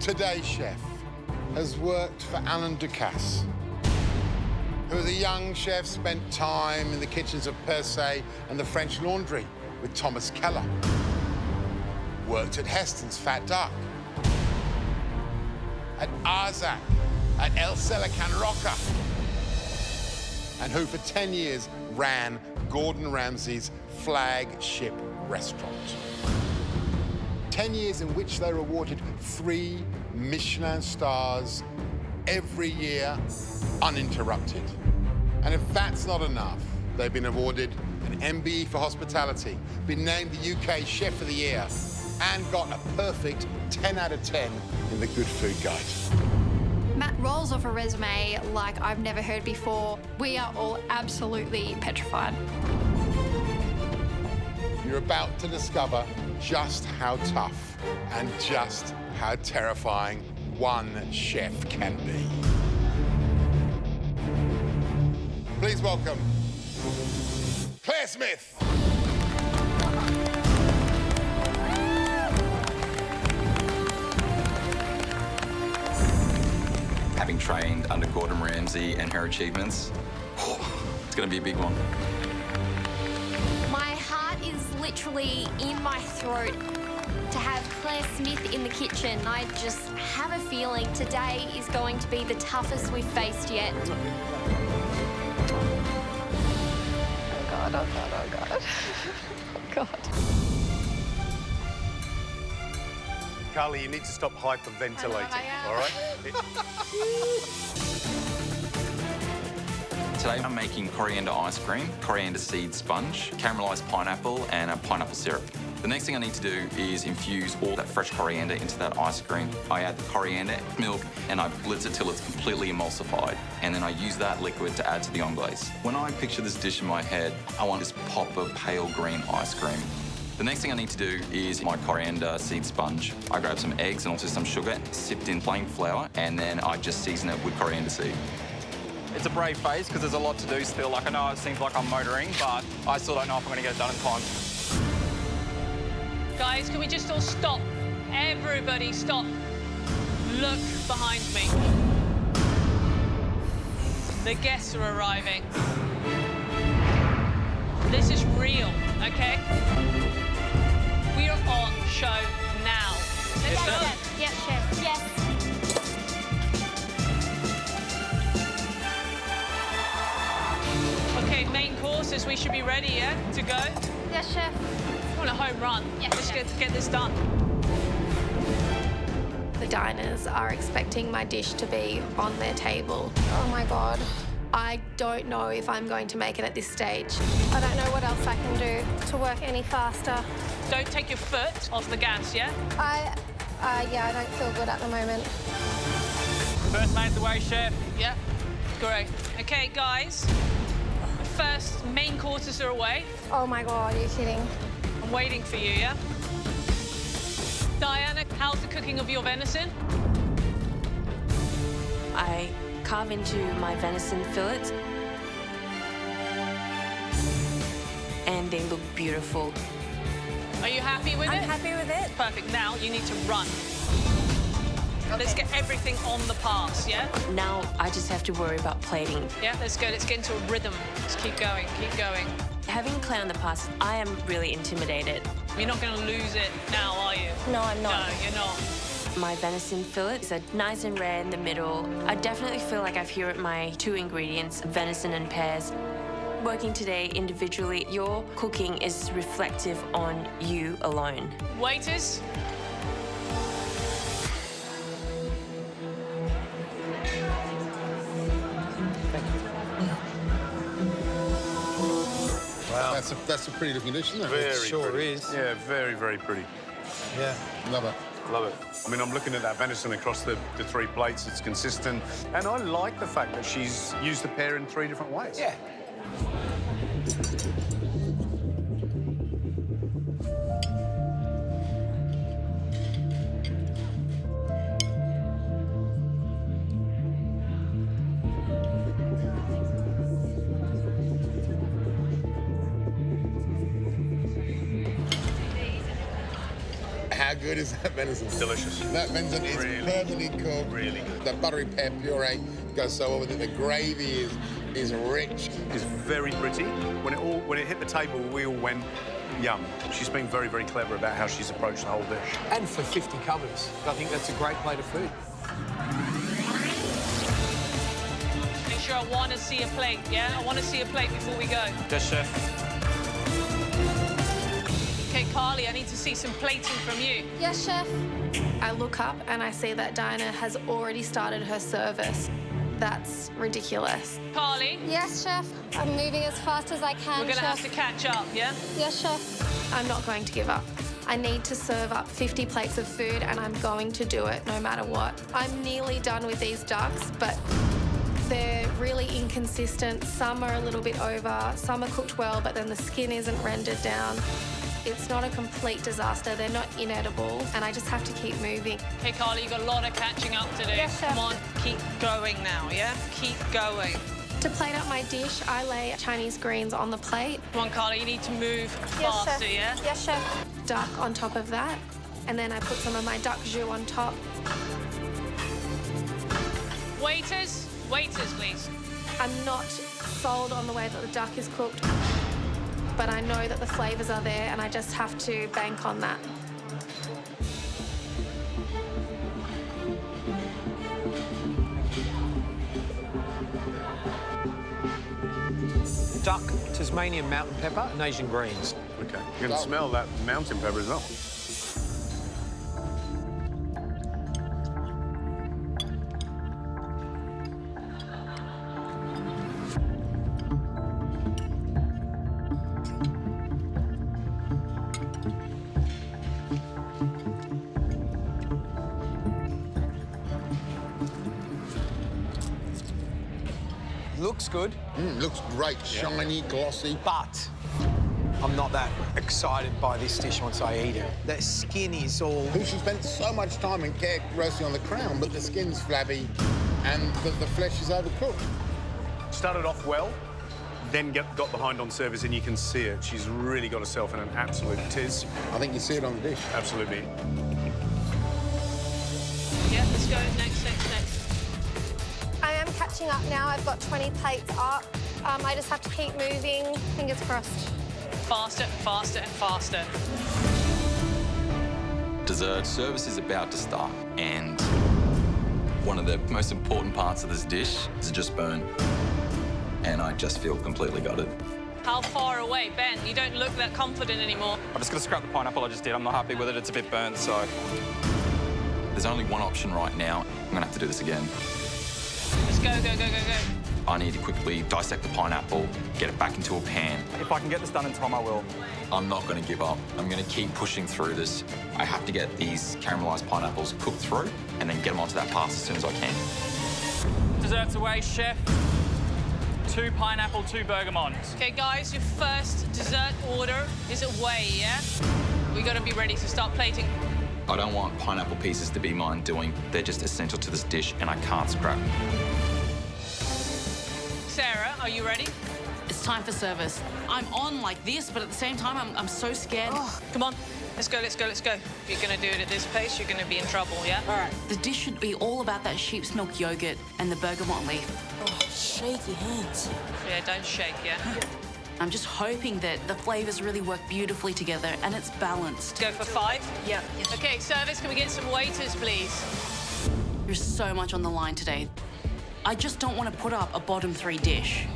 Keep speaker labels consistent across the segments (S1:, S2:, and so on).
S1: Today's chef has worked for Alain Ducasse, who as a young chef spent time in the kitchens of Percé and the French Laundry with Thomas Keller. Worked at HESTON'S Fat Duck, at Arzac, at El Celican Roca, and who for 10 years ran Gordon Ramsay's flagship restaurant. 10 years in which they were awarded 3 Michelin stars every year, uninterrupted. And if that's not enough, they've been awarded an MBE for hospitality, been named the UK Chef of the Year, and got a perfect 10 out of 10 in the Good Food Guide.
S2: Matt rolls off a resume like I've never heard before. We are all absolutely petrified.
S1: You're about to discover just how tough and just how terrifying one chef can be. Please welcome Clare Smyth.
S3: Having trained under Gordon Ramsay and her achievements, it's going to be a big one.
S4: My heart is literally in my throat to have Clare Smyth in the kitchen. I just have a feeling today is going to be the toughest we've faced yet.
S2: Oh God, oh God, oh God. Oh God.
S5: Carly, you need to stop hyperventilating, all right?
S3: Today I'm making coriander ice cream, coriander seed sponge, caramelised pineapple and a pineapple syrup. The next thing I need to do is infuse all that fresh coriander into that ice cream. I add the coriander, milk, and I blitz it till it's completely emulsified. And then I use that liquid to add to the anglaise. When I picture this dish in my head, I want this pop of pale green ice cream. The next thing I need to do is my coriander seed sponge. I grab some eggs and also some sugar, sipped in plain flour, and then I just season it with coriander seed.
S6: It's a brave face because there's a lot to do still. Like, I know it seems like I'm motoring, but I still don't know if I'm going to get it done in time.
S7: Guys, can we just all stop? Everybody stop. Look behind me. The guests are arriving. This is real, okay? We are on show now. Let's go.
S4: Yes, chef. Yes.
S7: Okay, main courses, we should be ready, yeah, to go?
S4: Yes, chef.
S7: I want a home run.
S4: Yes,
S7: Let's
S4: chef.
S7: get this done.
S2: The diners are expecting my dish to be on their table.
S4: Oh my God.
S2: I don't know if I'm going to make it at this stage.
S4: I don't know what else I can do to work any faster.
S7: Don't take your foot off the gas, yeah?
S4: Yeah, I don't feel good at the moment.
S6: First man's away, chef.
S7: Yeah, great. Okay, guys, the first main courses are away.
S4: Oh my God, are you kidding?
S7: I'm waiting for you, yeah? Diana, how's the cooking of your venison?
S8: I carve into my venison fillets and they look beautiful.
S7: Are you happy with it?
S8: I'm happy with it.
S7: Perfect. Now you need to run. Let's get everything on the pass, yeah?
S8: Now I just have to worry about plating.
S7: Yeah, let's go. Let's get into a rhythm. Let's keep going, keep going.
S8: Having Clare on the pass, I am really intimidated.
S7: You're not going to lose it now, are you?
S4: No, I'm not.
S7: No, you're not.
S8: My venison fillets are nice and rare in the middle. I definitely feel like I've hit my 2 ingredients, venison and pears. Working today individually, your cooking is reflective on you alone.
S7: Waiters?
S1: Wow. That's a pretty looking dish, isn't it?
S5: Very
S1: It sure
S5: pretty.
S1: is.
S5: Yeah, very, very pretty.
S1: Yeah, love it.
S5: Love it. I mean, I'm looking at that venison across the 3 plates. It's consistent. And I like the fact that she's used the pear in 3 different ways.
S1: Yeah. How good is that venison?
S5: Delicious.
S1: That venison is
S5: Really,
S1: perfectly cooked.
S5: really good.
S1: The buttery pear puree goes so well with it. The gravy is rich.
S5: It's very pretty. When it hit the table, we all went, yum. She's been very, very clever about how she's approached the whole dish.
S9: And for 50 covers, I think that's a great plate of food.
S7: Make sure I want to see a plate, yeah? I want to see a plate before we go.
S6: Yes, chef.
S7: Okay, Carly, I need to see some plating from you.
S2: Yes, chef. I look up and I see that Dinah has already started her service. That's ridiculous.
S7: Carly,
S10: Yes, chef. I'm moving as fast as I can,
S7: we're going to
S10: chef.
S7: have to catch up, yeah?
S10: Yes, chef.
S2: I'm not going to give up. I need to serve up 50 plates of food and I'm going to do it no matter what. I'm nearly done with these ducks, but they're really inconsistent. Some are a little bit over, some are cooked well, but then the skin isn't rendered down. It's not a complete disaster. They're not inedible, and I just have to keep moving.
S7: Okay, Carly, you've got a lot of catching up to do.
S10: Yes, chef.
S7: Come on, keep going now, yeah? Keep going.
S2: To plate up my dish, I lay Chinese greens on the plate,
S7: Come on, Carly, you need to move
S10: Yes,
S7: faster,
S10: chef.
S7: yeah?
S10: Yes, chef.
S2: duck on top of that, and then I put some of my duck jus on top.
S7: Waiters, please.
S2: I'm not sold on the way that the duck is cooked, but I know that the flavours are there, and I just have to bank on that.
S9: Duck, Tasmanian mountain pepper, and Asian greens.
S5: Okay. You can smell that mountain pepper as well.
S9: Looks good,
S1: Looks great, shiny, glossy.
S9: but I'm not that excited by this dish once I eat it. That skin is all...
S1: She spent so much time and care roasting on the crown, but the skin's flabby and the flesh is overcooked.
S5: Started off well, then got behind on service, and you can see it. She's really got herself in an absolute tiz.
S1: I think you see it on the dish.
S5: Absolutely.
S7: Yeah, let's go. Next.
S10: I am catching up now. I've got 20 plates up. I just have to keep moving. Fingers crossed.
S7: Faster, faster, and faster.
S3: Dessert service is about to start, and one of the most important parts of this dish is just burn. And I just feel completely gutted.
S7: How far away? Ben, you don't look that confident anymore.
S6: I'm just going to scrap the pineapple I just did. I'm not happy with it. It's a bit burnt, so...
S3: There's only one option right now. I'm gonna have to do this again.
S7: Let's go.
S3: I need to quickly dissect the pineapple, get it back into a pan.
S6: If I can get this done in time, I will.
S3: I'm not gonna give up. I'm gonna keep pushing through this. I have to get these caramelized pineapples cooked through and then get them onto that pasta as soon as I can.
S6: Desserts away, chef. 2 pineapple, 2 bergamot.
S7: Okay, guys, your first dessert order is away, yeah? We gotta be ready to start plating.
S3: I don't want pineapple pieces to be mine doing. They're just essential to this dish and I can't scrap.
S7: Sarah, are you ready?
S11: It's time for service. I'm on like this, but at the same time, I'm so scared.
S7: Come on. Let's go. If you're gonna do it at this pace, you're gonna be in trouble, yeah?
S11: All right. The dish should be all about that sheep's milk yogurt and the bergamot leaf.
S8: Oh, shaky hands.
S7: Yeah, don't shake, yeah?
S11: I'm just hoping that the flavors really work beautifully together and it's balanced.
S7: Go for 5?
S11: Yeah.
S7: Okay, service, can we get some waiters, please?
S11: There's so much on the line today. I just don't want to put up a bottom 3 dish.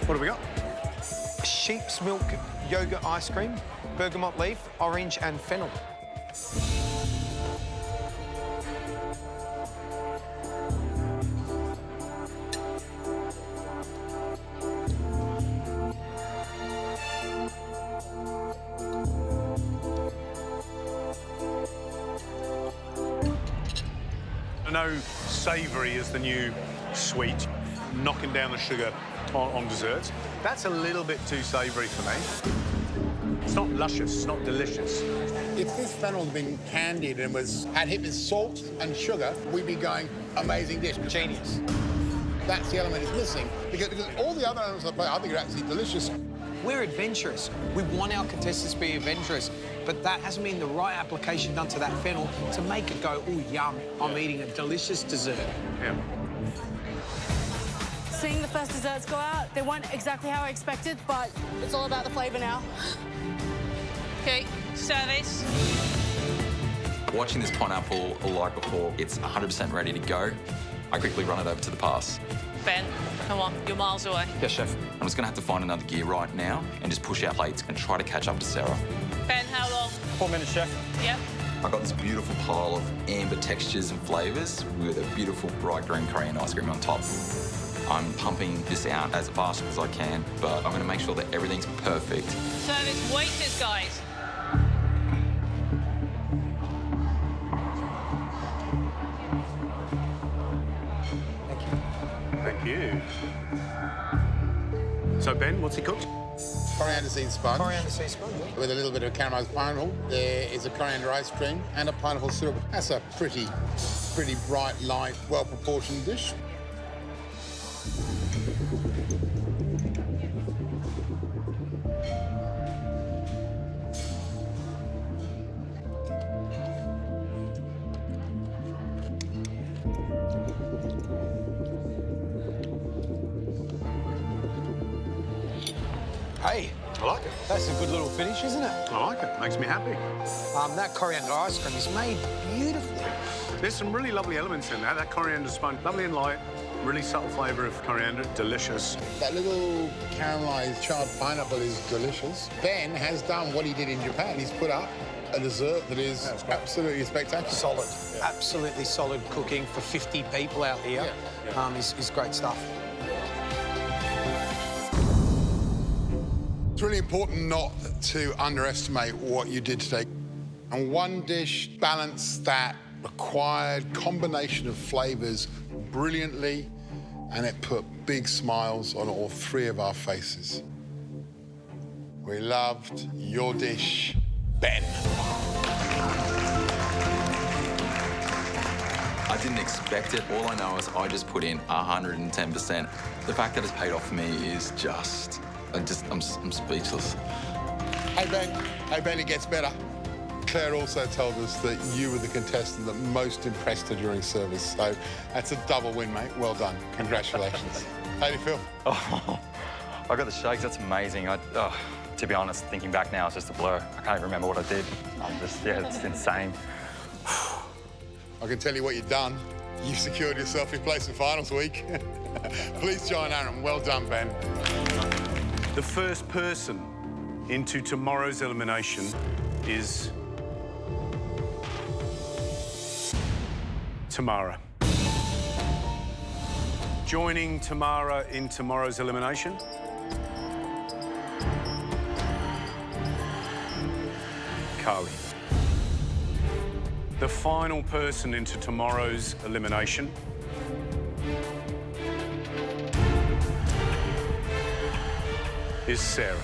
S5: What have we got?
S9: Sheep's milk yogurt ice cream, bergamot leaf, orange and fennel.
S5: I know savoury is the new sweet, knocking down the sugar on desserts. That's a little bit too savoury for me. It's not luscious, it's not delicious.
S1: If this fennel had been candied and had hit with salt and sugar, we'd be going amazing dish.
S9: Genius.
S1: That's the element it's missing. Because all the other elements of the plate, I think are absolutely delicious.
S9: We're adventurous. We want our contestants to be adventurous, but that hasn't been the right application done to that fennel to make it go, oh, yum, I'm eating a delicious dessert.
S5: Yeah.
S11: Seeing the first desserts go out, they weren't exactly how I expected, but it's all about the flavour now.
S7: Okay, service.
S3: Watching this pineapple, like before, it's 100% ready to go. I quickly run it over to the pass.
S7: Ben, come on, you're miles away.
S6: Yes, chef.
S3: I'm just gonna have to find another gear right now and just push out plates and try to catch up to Sarah.
S7: Ben, how long?
S6: 4 minutes, chef.
S7: Yep.
S3: I've got this beautiful pile of amber textures and flavours with a beautiful bright green coriander ice cream on top. I'm pumping this out as fast as I can, but I'm gonna make sure that everything's perfect.
S7: Service waiters, guys.
S5: Thank you. So, Ben, what's he cooked?
S1: Coriander seed sponge.
S9: Coriander seed sponge, yeah.
S1: With a little bit of caramelised pineapple. There is a coriander ice cream and a pineapple syrup. That's a pretty bright, light, well-proportioned dish.
S9: Hey,
S5: I like it.
S9: that's a good little finish, isn't it?
S5: I like it. Makes me happy.
S9: That coriander ice cream is made beautifully.
S5: There's some really lovely elements in there. That coriander sponge, lovely and light. Really subtle flavour of coriander, delicious.
S1: That little caramelised charred pineapple is delicious. Ben has done what he did in Japan. He's put up a dessert that is absolutely spectacular.
S9: Solid. Absolutely solid cooking for 50 people out here. Is great stuff.
S1: It's really important not to underestimate what you did today. And one dish balanced that required combination of flavours brilliantly, and it put big smiles on all three of our faces. We loved your dish, Ben.
S3: I didn't expect it. All I know is I just put in 110%. The fact that it's paid off for me is just, I'm speechless.
S1: Hey, Ben, it gets better. Claire also told us that you were the contestant that most impressed her during service, so that's a double win, mate. Well done. Congratulations. How do you feel?
S6: Oh, I got the shakes. That's amazing. To be honest, thinking back now, it's just a blur. I can't even remember what I did. It's insane.
S1: I can tell you what you've done. You've secured yourself your place in finals week. Please join Aaron. Well done, Ben.
S5: The first person into tomorrow's elimination is Tamara. Joining Tamara in tomorrow's elimination, Carly. The final person into tomorrow's elimination is Sarah.